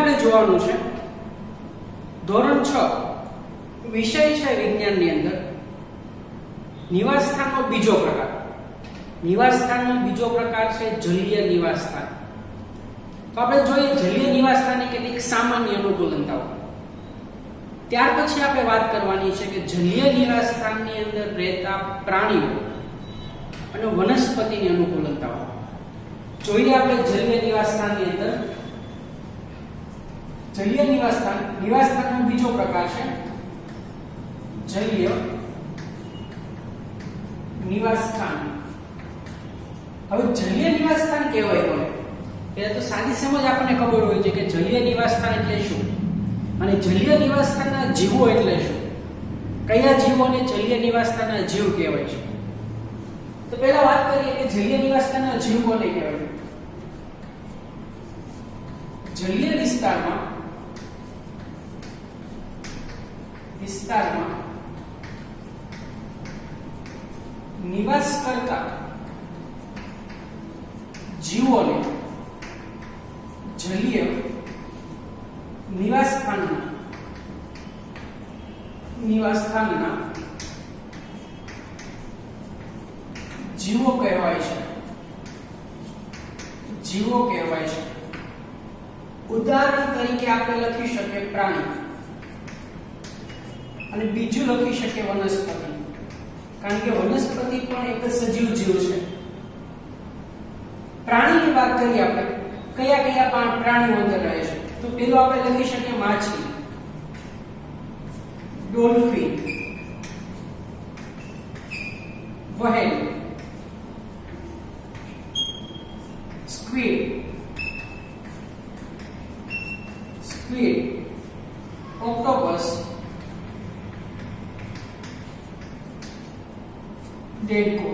આપણે જોવાનું છે ધોરણ 6 વિષય છે વિજ્ઞાનની અંદર નિવાસસ્થાનનો બીજો પ્રકાર. નિવાસસ્થાનનો બીજો પ્રકાર છે જલીય નિવાસસ્થાન. તો આપણે જોઈએ જલીય નિવાસસ્થાનની કેટલીક સામાન્ય અનુકૂલતાઓ. ત્યાર પછી આપણે વાત કરવાની છે કે જલીય નિવાસસ્થાનની અંદર રહેતા પ્રાણીઓ અને વનસ્પતિની અનુકૂલતાઓ. જોઈએ આપણે જલીય નિવાસસ્થાનની અંદર જલીય નિવાસસ્થાનનો બીજો પ્રકાર છે જલીય નિવાસસ્થાન. હવે જલીય નિવાસસ્થાન કહેવાય કોને? એટલે તો સાદી સમજ આપણને ખબર હોય છે કે જલીય નિવાસસ્થાન એટલે શું અને જલીય નિવાસસ્થાનના જીવો એટલે શું. કયા જીવોને જલીય નિવાસસ્થાનના જીવ કહેવાય છે? તો પહેલા વાત કરીએ કે જલીય નિવાસસ્થાનના જીવ કોને કહેવાય. જલીય વિસ્તારમાં નિવાસ કરતા જીવોને જલીય નિવાસસ્થાનના જીવો કહેવાય છે. ઉદાહરણ તરીકે આપણે લખી શકીએ પ્રાણી અને બીજું લખી શકીએ વનસ્પતિ. કારણ કે વનસ્પતિ પણ એક સજીવ જીવ છે. પ્રાણીની વાત કરીએ આપણે કયા પ્રાણીઓ અંદર રહે છે તો પેલું આપણે લખી શકીએ માછલી, ડોલ્ફિન, વહેલ, સ્ક્વિડ, ઓક્ટોપસ, ડેડકો.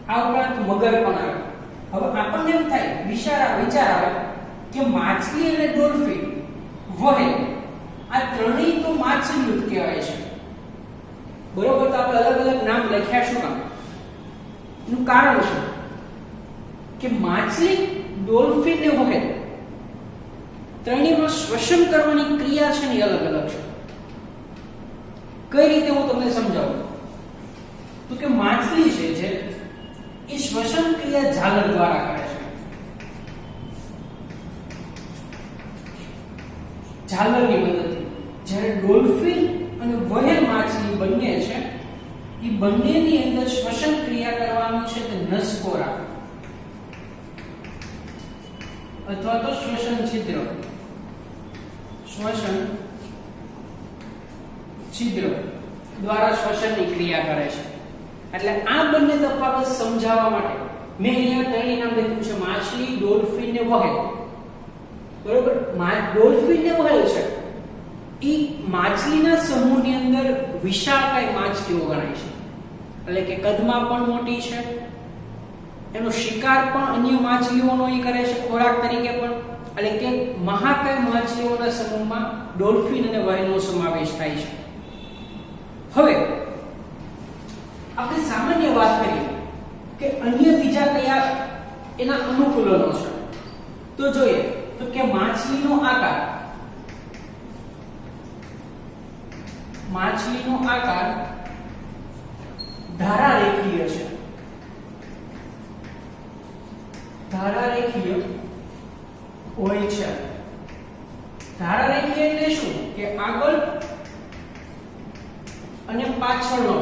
આ ઉપરાંત મગર પણ આવે. હવે આપણને એમ થાય વિચાર આવે કે માછલી અને ડોલ્ફિન, વહેલ આ ત્રણેય તો માછલીઓ જ કહેવાય છે. બરોબર, તો આપણે અલગ અલગ નામ લખ્યા શું કામ? એનું કારણ છે કે માછલી, ડોલ્ફિન ને વહેલ ત્રણેયમાં શ્વસન કરવાની ક્રિયા છે ને અલગ અલગ છે. કઈ રીતે હું તમને સમજાવું તો કે માછલી છે જે એ શ્વસન ક્રિયા ઝાલર દ્વારા કરે છે. ઝાલરની મદદથી. જ્યારે ડોલ્ફિન અને વહેલ માછલી બંને છે એ બંનેની અંદર શ્વસન ક્રિયા કરવાનું છે તે નસકોરા અથવા તો શ્વસન છિદ્ર દ્વારા શ્વસનની ક્રિયા કરે છે. એટલે આ બંને તફાવત સમજાવવા માટે મેં અહીંયા ત્રણેય નામ લખ્યું છે માછલી, ડોલ્ફિન ને વહેલ. બરોબર, ડોલ્ફિન ને વહેલ છે એ માછલીના સમૂહની અંદર વિશાળકાય માછલીઓ ગણાય છે. એટલે કે કદમાં પણ મોટી છે, એનો શિકાર પણ અન્ય માછલીઓનો એ કરે છે ખોરાક તરીકે પણ. એટલે કે મહાકાય માછલીઓના સમૂહમાં ડોલ્ફિન અને વહેલનો સમાવેશ થાય છે. હવે આપણે સામાન્ય વાત કરીએ કે અન્ય બીજા કયા એના અનુકૂલનો છે તો જોઈએ તો કે માછલીનો આકાર ધારારેખીય છે. ધારારેખીય હોય છે. ધારારેખીય એટલે શું કે આગળ અને પાછળનો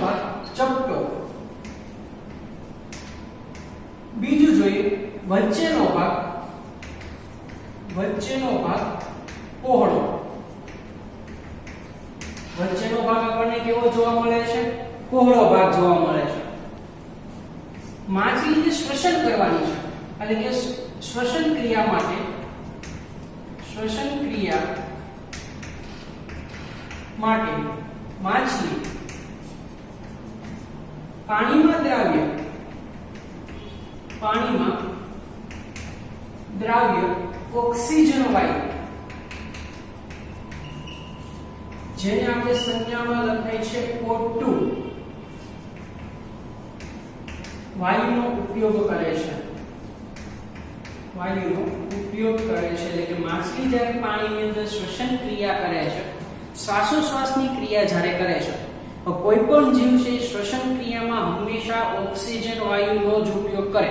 ભાગ ચપટો. બીજું જોઈએ વચ્ચેનો ભાગ પહોળો. વચ્ચેનો ભાગ આપણને કેવો જોવા મળે છે? પહોળો ભાગ જોવા મળે છે. માછલીને શ્વસન કરવાની છે એટલે કે શ્વસન ક્રિયા માટે માછલી પાણીમાં દ્રાવ્ય ઓક્સિજન વાયુ જેને આપણે સંજ્ઞામાં લખાય છે O2 વાયુનો ઉપયોગ કરે છે, વાયુનો ઉપયોગ કરે છે એટલે કે માછલી જ્યારે પાણીની અંદર શ્વસન ક્રિયા કરે છે, શ્વાસોશ્વાસની ક્રિયા જ્યારે કરે છે, તો કોઈ પણ જીવ છે શ્વસન ક્રિયામાં હંમેશા ઓક્સિજન વાયુનો જ ઉપયોગ કરે.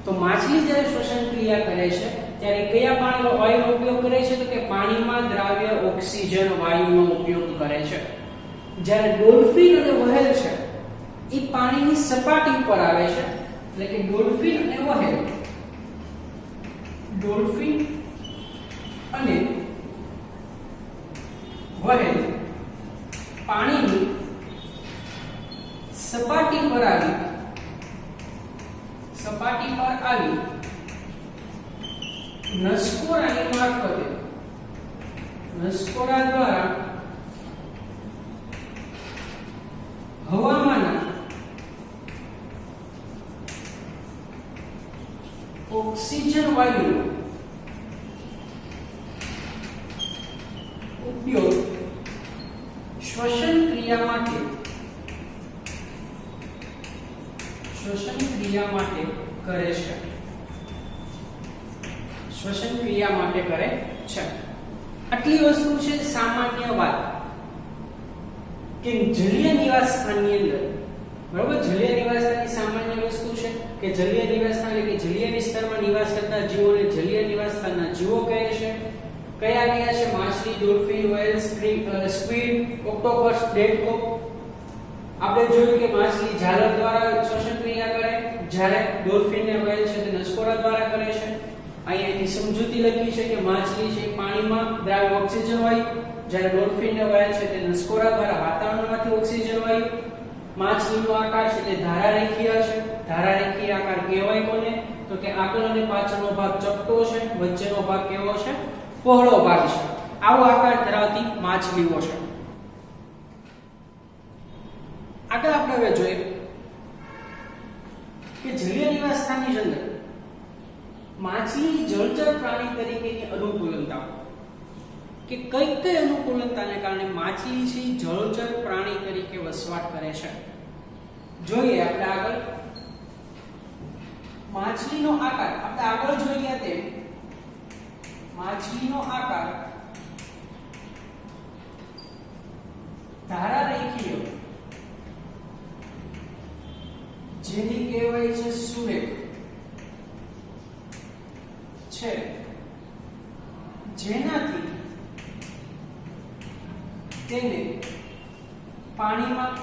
તો માછલી જ્યારે શ્વસન ક્રિયા કરે છે ત્યારે કયા પાણીનો વાયુનો ઉપયોગ કરે છે? તો કે પાણીમાં દ્રાવ્ય ઓક્સિજન વાયુનો ઉપયોગ કરે છે. જ્યારે ડોલ્ફિન અને વહેલ છે એ પાણીની સપાટી ઉપર આવે છે એટલે કે ડોલ્ફિન અને વહેલ, ડોલ્ફિન અને વહેલ પાણીની સપાટી પર આવી નસકોરાની મારફતે, નસકોરા દ્વારા હવામાંના ઓક્સિજન વાયુનો ઉપયોગ શ્વસન ક્રિયા માટે કરે છે, શ્વસન ક્રિયા માટે કરે છે. આટલી વસ્તુ છે સામાન્ય વાત કે જલીય નિવાસ સ્થાનની અંદર, બરોબર, જલીય નિવાસ સ્થાનની સામાન્ય વસ્તુ છે કે જલીય નિવાસ સ્થાન એટલે કે જલીય વિસ્તારમાં નિવાસ કરતા જીવોને જલીય નિવાસ સ્થાનના જીવો કહે છે. કયા કયા છે? માછલી, ડોલ્ફિન, વ્હેલ, સ્ક્વિડ, ઓક્ટોપસ, ડેડ કોક. આપણે જોયું કે માછલી ઝાલર દ્વારા શ્વસન ક્રિયા કરે, જ્યારે ડોલ્ફિન ને વ્હેલ છે તે નસકોરા દ્વારા કરે છે. અહીંયાની સમજૂતી લખી છે કે માછલી છે પાણીમાં દ્રાવ્ય ઓક્સિજન વાયુ, જ્યારે ડોલ્ફિન ને વ્હેલ છે તે નસકોરા દ્વારા વાતાવરણમાંથી ઓક્સિજન વાયુ. માછલીનો આકાર છે તે ધારારેખીય છે. ધારારેખીય આકાર કહેવાય કોને? તો કે આગળ અને પાછળનો ભાગ ચપટો છે, વચ્ચેનો ભાગ કેવો છે? પહોળો ભાગ છે. આવો આકાર ધરાવતી માછલીઓ છે. આગળ આપણે હવે જોઈએ કે જલીય નિવાસ સ્થાનની અંદર માછલી જળચર પ્રાણી તરીકેની અનુકૂલતાઓ, કે કઈ અનુકૂલતાને કારણે માછલી છે જળચર પ્રાણી તરીકે વસવાટ કરે છે. જોઈએ આપણે આગળ માછલીનો આકાર. આપણે આગળ જોઈ ગયા તેમ માછલીનો આકાર ધારારેખીય, જેની કહેવાય છે સુરેખ છે, જેનાથી તેને પાણીમાં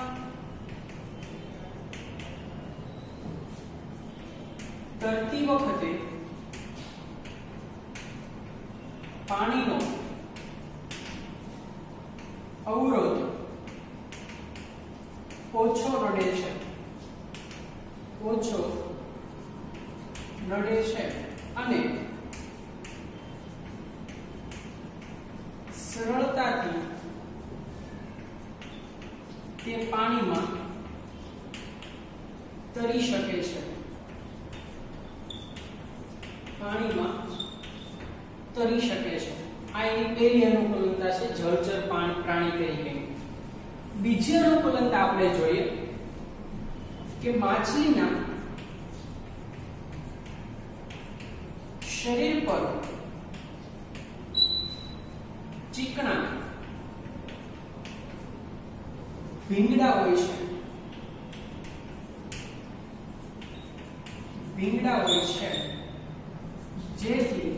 તરતી વખતે પાણીનો અવરોધ ઓછો નડે છે, અને સરળતાથી તે પાણીમાં તરી શકે છે, આ એની પહેલી અનુકૂલતા છે જળચર પ્રાણી તરીકે. બીજી અનુકૂલતા આપણે જોઈએ કે માછલીના શરીર પર ચીકણા ભીંગડા હોય છે, જેથી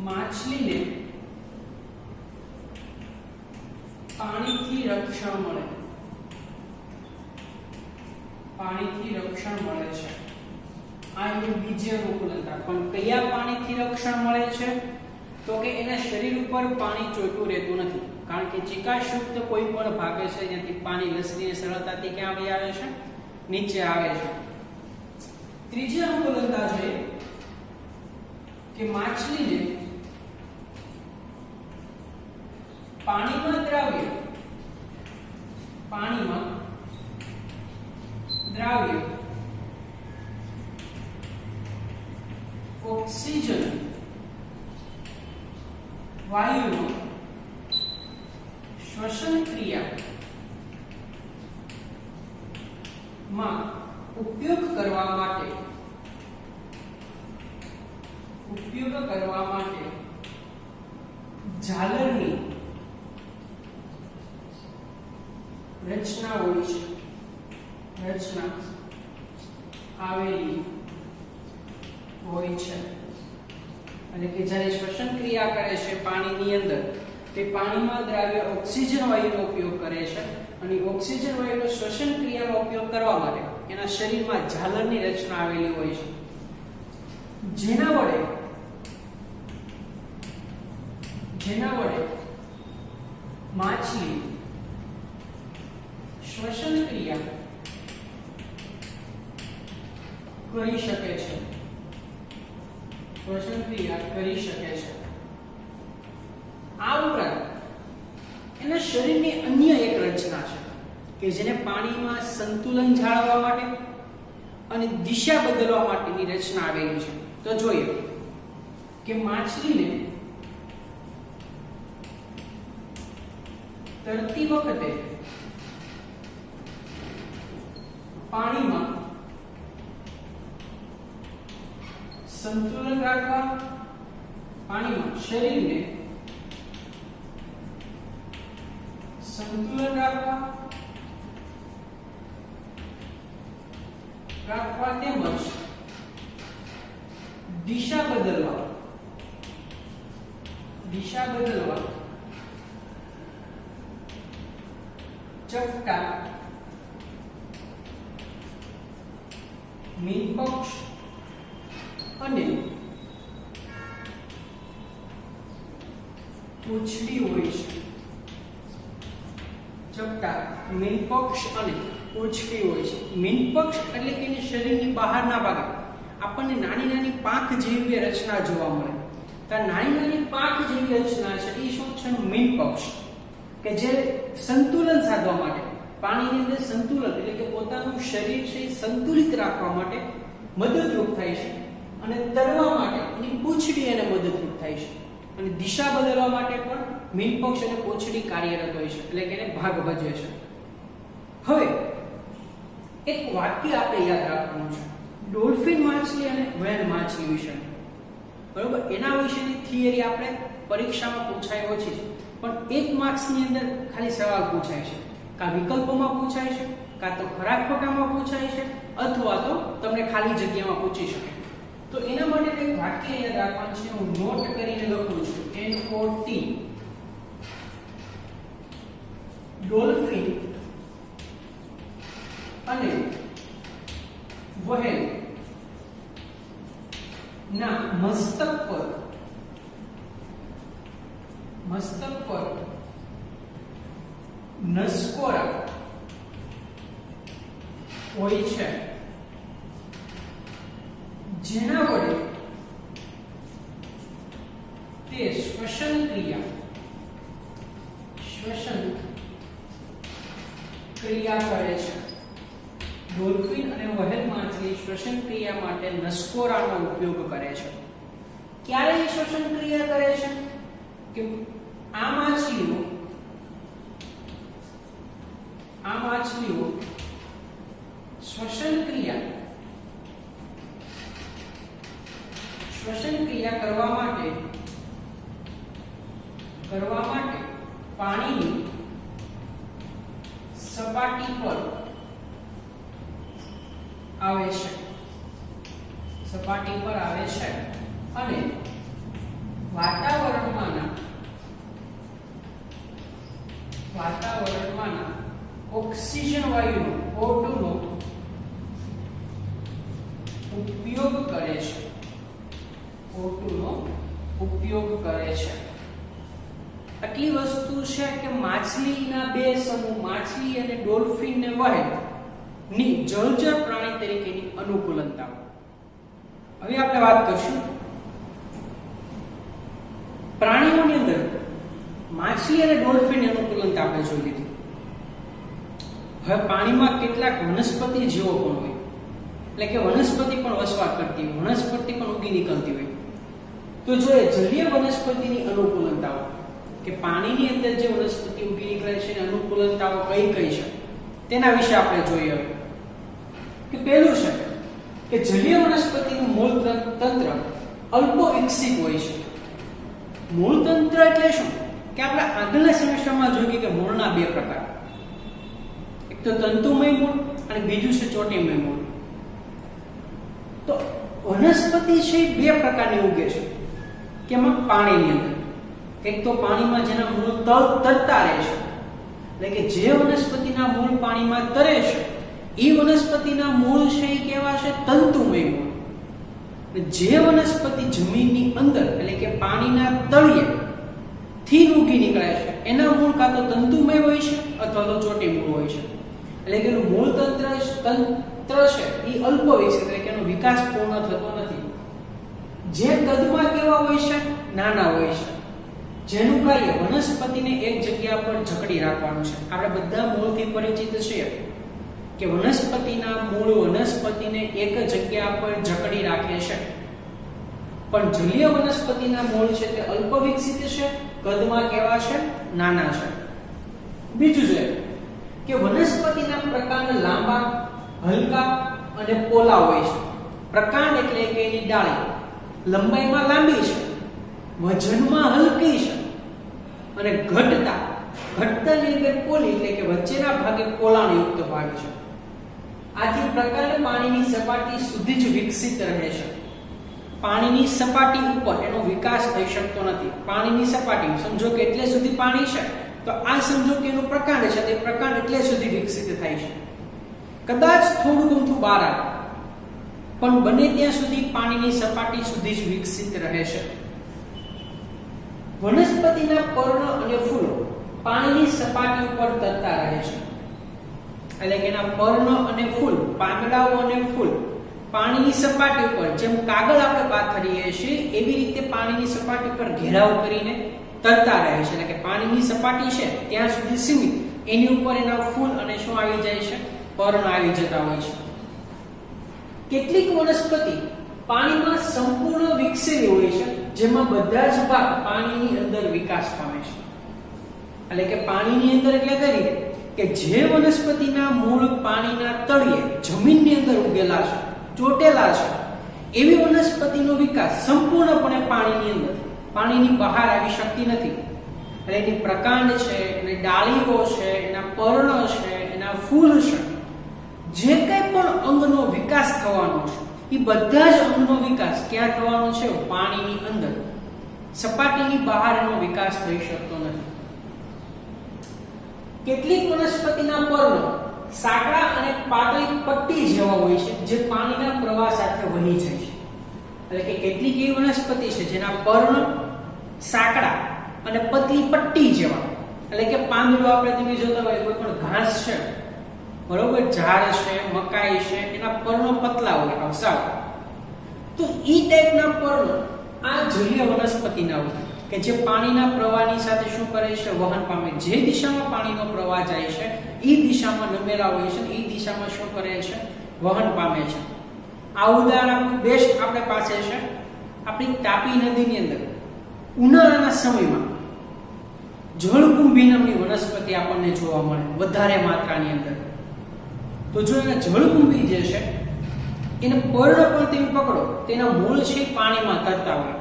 માછલીને પાણીથી રક્ષણ મળે છે. આ એની બીજી અનુકૂલતા. પણ કયા પાણીથી રક્ષણ મળે છે? તો કે એના શરીર ઉપર પાણી ચોંટ્યું રહેતું નથી, કારણ કે ચિકાશયુક્ત કોઈ પણ ભાગે છે જ્યાંથી પાણી લસરીને સરળતાથી ક્યાં આવે છે? નીચે આવે છે. ત્રીજી અનુકૂલતા છે કે માછલીને પાણીમાં દ્રાવ્ય ઓક્સિજન વાયુનો શ્વસન ક્રિયા માં ઉપયોગ કરવા માટે ઝાલરની રચના હોય છે, રચના આવેલી હોય છે. એટલે કે જ્યારે શ્વસન ક્રિયા કરે છે પાણીની અંદર, તે પાણીમાં દ્રાવ્ય ઓક્સિજન વાયુનો ઉપયોગ કરે છે અને ઓક્સિજન વાયુનો શ્વસન ક્રિયામાં ઉપયોગ કરવા માટે એના શરીરમાં ઝાલરની રચના આવેલી હોય છે, જેના વડે માછલી શ્વસન ક્રિયા કરી શકે છે, શ્વસન ક્રિયા કરી શકે છે. આ ઉપરાંત એના શરીરની અન્ય એક રચના છે કે જેને પાણીમાં સંતુલન જાળવવા માટે અને દિશા બદલવા માટેની રચના આવેલી છે. તો જોઈએ કે માછલીને તરતી વખતે પાણીમાં સંતુલન રાખવા, પાણીમાં શરીરને સંતુલન રાખવા તેમજ દિશા બદલવા ચપટા, મીનપક્ષ અને પૂંછડી હોય છે. ચપટા, મીનપક્ષ અને પૂંછડી હોય છે. મીનપક્ષ એટલે કે શરીરની બહારના ભાગે આપણને નાની નાની પાંખ જેવી રચના જોવા મળે. તો નાની નાની પાંખ જેવી રચના છે એ શું છે? મીનપક્ષ, કે જે સંતુલન સાધવા માટે, પાણીની અંદર સંતુલન એટલે કે પોતાનું શરીર છે સંતુલિત રાખવા માટે મદદરૂપ થાય છે અને તરવા માટે એની પૂંછડી એને મદદરૂપ થાય છે અને દિશા બદલવા માટે પણ મીનપક્ષ અને પૂંછડી કાર્યરત હોય છે, એટલે કે એને ભાગ ભજવે છે. હવે એક વાક્ય આપણે યાદ રાખવાનું છે ડોલ્ફિન માછલી અને વ્હેલ માછલી વિશે, બરોબર? એના વિશેની થિયરી આપણે પરીક્ષામાં પૂછાય ઓછી છે, પણ એક માર્ક્સની અંદર ખાલી સવાલ પૂછાય છે, કાં વિકલ્પોમાં પૂછાય છે, કાં તો ખરા ખોટામાં પૂછાય છે, અથવા તો તમને ખાલી જગ્યામાં પૂછી શકે. તો એના માટે એક વાક્ય યાદ રાખવાનું છે, હું નોટ કરીને લખું છું, NOT. ડોલ્ફિન અને વ્હેલ ના મસ્તક પર નસકોરા હોય છે, જેના વડે તે શ્વસન ક્રિયા કરે છે. ડોલ્ફિન અને વ્હેલ માછલી શ્વસન ક્રિયા માટે નસકોરાનો ઉપયોગ કરે છે. ક્યારે શ્વસન ક્રિયા કરે છે? કે આ માછલીઓ શ્વસન ક્રિયા કરવા માટે પાણીની સપાટી પર આવે છે અને વાતાવરણમાંના ઓક્સિજન વાયુનો O2 નો ઉપયોગ કરે છે. આટલી વસ્તુ છે કે માછલીના બે સમૂહ, માછલી અને ડોલ્ફિન ને વ્હેલ ની જળચર પ્રાણી તરીકેની અનુકૂલનતા. હવે આપણે વાત કરશું પ્રાણીઓની અંદર માછલી અને ડોલ્ફિનની અનુકૂલનતા આપણે જોઈ લીધી. હવે પાણીમાં કેટલાક વનસ્પતિ જીવો પણ હોય, એટલે કે વનસ્પતિ પણ વસવાટ કરતી હોય, વનસ્પતિ પણ ઉગી નીકળતી હોય. તો જો એ જલીય વનસ્પતિની અનુકૂલનતાઓ કે પાણીની અંદર જે વનસ્પતિ ઉગી નીકળે છે એની અનુકૂલનતાઓ કઈ છે તેના વિશે આપણે જોઈએ. કે પહેલું છે કે જલીય વનસ્પતિનું મૂળ તંત્ર અલ્પ વિકસિત હોય છે. મૂળ તંત્ર એટલે શું કે આપણે આગળના સેમેસ્ટરમાં જોયું કે મૂળના બે પ્રકાર, એક તો તંતુમય મૂળ અને બીજું છે ચોટીમય મૂળ. તો વનસ્પતિ છે બે પ્રકારની ઉગે છે કે એમાં પાણીની અંદર, એક તો પાણીમાં જેના મૂળ તરતા રહે છે, એટલે કે જે વનસ્પતિના મૂળ પાણીમાં તરે છે એ વનસ્પતિના મૂળ છે એ કેવા છે તંતુમય મૂળ. જે વનસ્પતિ જમીનની અંદર એટલે કે પાણીના તળિયે થી ઉગી નીકળે છે એના મૂળ કાં તો તંતુમય હોય છે અથવા તો ચોટી મૂળ હોય છે. એટલે કે એનું મૂળ તંત્ર છે એ અલ્પ વિકસિત, એટલે કે એનો વિકાસ પૂર્ણ થતો નથી. જે કદમાં કેવા હોય છે નાના હોય છે, જેનું કાર્ય વનસ્પતિને એક જગ્યા પર જકડી રાખવાનું છે. આપણે બધા મૂળથી પરિચિત છીએ કે વનસ્પતિના મૂળ વનસ્પતિને એક જગ્યા પર જકડી રાખે છે, પણ જલીય વનસ્પતિના મૂળ છે તે અલ્પ વિકસિત છે, કદમાં કેવા છે નાના છે. બીજું છે કે વનસ્પતિના પ્રકાંડ લાંબા, હલકા અને પોલા હોય છે. પ્રકાંડ એટલે કે એની ડાળી લંબાઈમાં લાંબી છે, વજનમાં હલકી છે અને ઘટતાની અંદર પોલી એટલે કે વચ્ચેના ભાગે પોલાણયુક્ત ભાગ છે. આથી પ્રકાંડ પાણીની સપાટી સુધી જ વિકસિત રહે છે. પાણીની સપાટી ઉપર એનો વિકાસ થઈ શકતો નથી. પાણીની સપાટી સમજો કે એટલે સુધી પાણી છે તો આ સમજો કે એનું પ્રકાંડ છે, તે પ્રકાંડ એટલે સુધી વિકસિત થાય છે. કદાચ થોડું ઊંધું બહાર આવે પણ બને ત્યાં સુધી પાણીની સપાટી સુધી જ વિકસિત રહે છે. વનસ્પતિના પર્ણ અને ફૂલો પાણીની સપાટી ઉપર તરતા રહે છે, એટલે કે એના પર્ણ અને ફૂલ, પાંદડાઓ અને ફૂલ પાણીની સપાટી ઉપર જેમ કાગળ આપણે પાથરીએ છીએ એવી રીતે પાણીની સપાટી પર ઘેરાવ કરીને તરતા રહે છે. એટલે કે પાણીની સપાટી છે ત્યાં સુધી સીમિત, એની ઉપર એના ફૂલ અને શું આવી જાય છે પર્ણ આવી જતા હોય છે. કેટલીક વનસ્પતિ પાણીમાં સંપૂર્ણ વિકસેલી હોય છે, જેમાં બધા જ ભાગ પાણીની અંદર વિકાસ પામે છે. એટલે કે પાણીની અંદર એટલે કઈ રીતે કે જે વનસ્પતિના મૂળ પાણીના તળિયે જમીનની અંદર ઉગેલા છે, ચોટેલા છે, એવી વનસ્પતિનો વિકાસ સંપૂર્ણપણે પાણીની અંદર, પાણીની બહાર આવી શકતી નથી. એટલે એની પ્રકાંડ છે, એની ડાળીઓ છે, એના પર્ણ છે, એના ફૂલ છે, જે કંઈ પણ અંગનો વિકાસ થવાનો છે એ બધા જ અંગનો વિકાસ ક્યાં થવાનો છે પાણીની અંદર, સપાટીની બહાર એનો વિકાસ થઈ શકતો નથી. કેટલીક વનસ્પતિના પર્ણ સાંકડા અને પાતળી પટ્ટી જેવા હોય છે જે પાણીના પ્રવાહ સાથે વહી જાય છે. એટલે કે કેટલીક એવી વનસ્પતિ છે જેના પર્ણ સાંકડા અને પતલી પટ્ટી જેવા, એટલે કે પાંદડું આપણે તમે જોતા હોય કોઈ પણ ઘાસ છે બરોબર, ઝાડ છે, મકાઈ છે, એના પર્ણો પતલા હોય સાવ, તો ઈ ટાઈપના પર્ણ આ જલીય વનસ્પતિના હોય કે જે પાણીના પ્રવાહની સાથે શું કરે છે વહન પામે. જે દિશામાં પાણીનો પ્રવાહ જાય છે એ દિશામાં નમેલા હોય છે, એ દિશામાં શું કરે છે વહન પામે છે. આ ઉદાહરણ બેસ્ટ આપણે પાસે છે આપણી તાપી નદીની અંદર ઉનાળાના સમયમાં જળકુંભી નામની વનસ્પતિ આપણને જોવા મળે વધારે માત્રાની અંદર. તો જો એના જળકુંભી જે છે એને પર્ણ પણ તમે પકડો તેના મૂળ છે પાણીમાં તરતા હોય,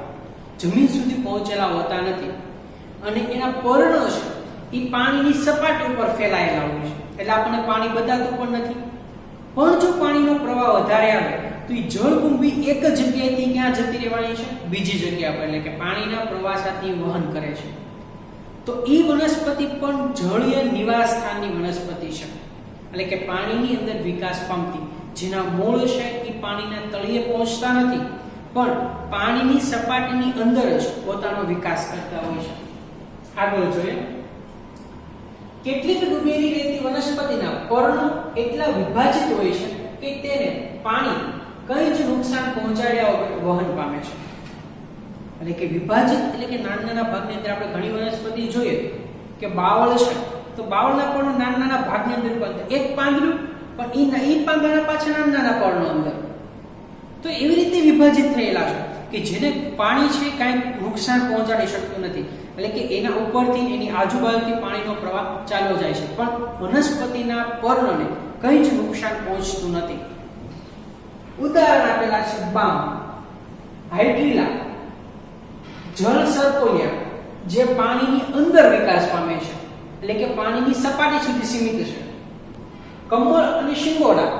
જમીન સુધી પહોંચેલા હોતા નથી, અને એના પર્ણ છે એ પાણીની સપાટી ઉપર ફેલાયેલા હોય છે, એટલે આપણને પાણી બતાતું પણ નથી. પણ જો પાણીનો પ્રવાહ વધારે આવે તો એ જળકુંભી એક જગ્યાએથી ક્યાં જતી રહેવાની છે બીજી જગ્યા પર, એટલે કે પાણીના પ્રવાહ સાથે વહન કરે છે. તો એ વનસ્પતિ પણ જળીય નિવાસ સ્થાનની વનસ્પતિ છે, એટલે કે પાણીની અંદર વિકાસ પામતી, જેના મૂળ છે એ પાણીના તળિયે પહોંચતા નથી પણ પાણીની સપાટીની અંદર જ પોતાનો વિકાસ કરતા હોય છે. આગળ જોઈએ, કેટલીક ડૂબેલી રહેતી વનસ્પતિના પર્ણ એટલા વિભાજિત હોય છે કે તેને પાણી કઈ જ નુકસાન પહોંચાડ્યા વગર વહન પામે છે. એટલે કે વિભાજિત એટલે કે નાના નાના ભાગની અંદર આપણે ઘણી વનસ્પતિ જોઈએ કે બાવળ છે તો બાવળના પર્ણો નાના નાના ભાગની અંદર એક પાંદડું પણ એ પાંદડા પાછળ નાના નાના પર્ણો અંદર, તો એવી રીતે વિભાજિત થયેલા છે કે જેને પાણી છે કાંઈ નુકસાન પહોંચાડી શકતું નથી. એટલે કે એના ઉપરથી એની આજુબાજુથી પાણીનો પ્રવાહ ચાલ્યો જાય છે પણ વનસ્પતિના પર્ણને કંઈ જ નુકસાન પહોંચતું નથી. ઉદાહરણ આપેલા છે બામ, હાઇડ્રીલા, જળ સરકોલિયા જે પાણીની અંદર વિકાસ પામે છે એટલે કે પાણીની સપાટી સુધી સીમિત છે. કમળ અને શિંગોડા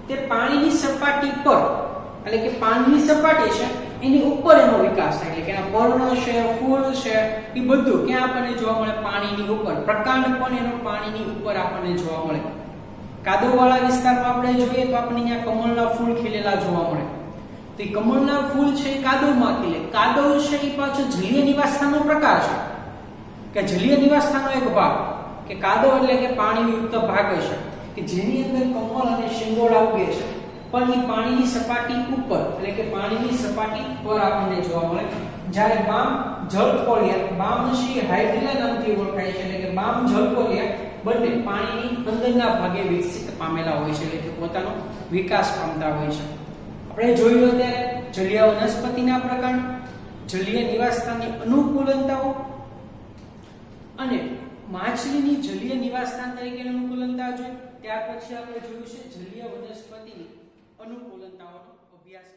તે પાણીની સપાટી પર એટલે કે પાણીની સપાટી છે એની ઉપર એનો વિકાસ થાય એટલે કે એના પર્ણ છે, ફૂલ છે, એ બધું ક્યાં આપણને જોવા મળે? પાણીની ઉપર. પ્રકાંડ પણ એનો પાણીની ઉપર આપણને જોવા મળે. કાદવવાળા વિસ્તારમાં આપણે જોઈએ તો આપણને અહીંયા કમળના ફૂલ ખીલેલા જોવા મળે. તો એ કમળના ફૂલ છે એ કાદવમાં ખીલે. કાદવ છે એ પાછો જલીય નિવાસસ્થાનનો પ્રકાર છે કે જલીય નિવાસસ્થાનનો એક ભાગ કે કાદવ એટલે કે પાણીયુક્ત ભાગ છે કે જેની અંદર કમળ અને શિંગોડા ઉગે છે પણ એ પાણીની સપાટી ઉપર એટલે કે પાણીની સપાટી પર આપણને જોવા મળે. જ્યારે બામ, જળકોલિયા, બામ છે હાઇડ્રીલા નામથી ઓળખાય છે એટલે કે બામ, જળકોલિયા બંને પાણીની અંદરના ભાગે વિકસિત પામેલા હોય છે એટલે કે પોતાનો વિકાસ પામતા હોય છે. આપણે જોયું અત્યારે જલીય વનસ્પતિના પ્રકાર, જલીય નિવાસસ્થાનની અનુકૂલનતાઓ અને માછલીની જલીય નિવાસસ્થાન તરીકેની અનુકૂલનતા જોઈ. ત્યાર પછી આપણે જોયું છે જલીય વનસ્પતિની અનુકૂલનતાઓનો અભ્યાસ.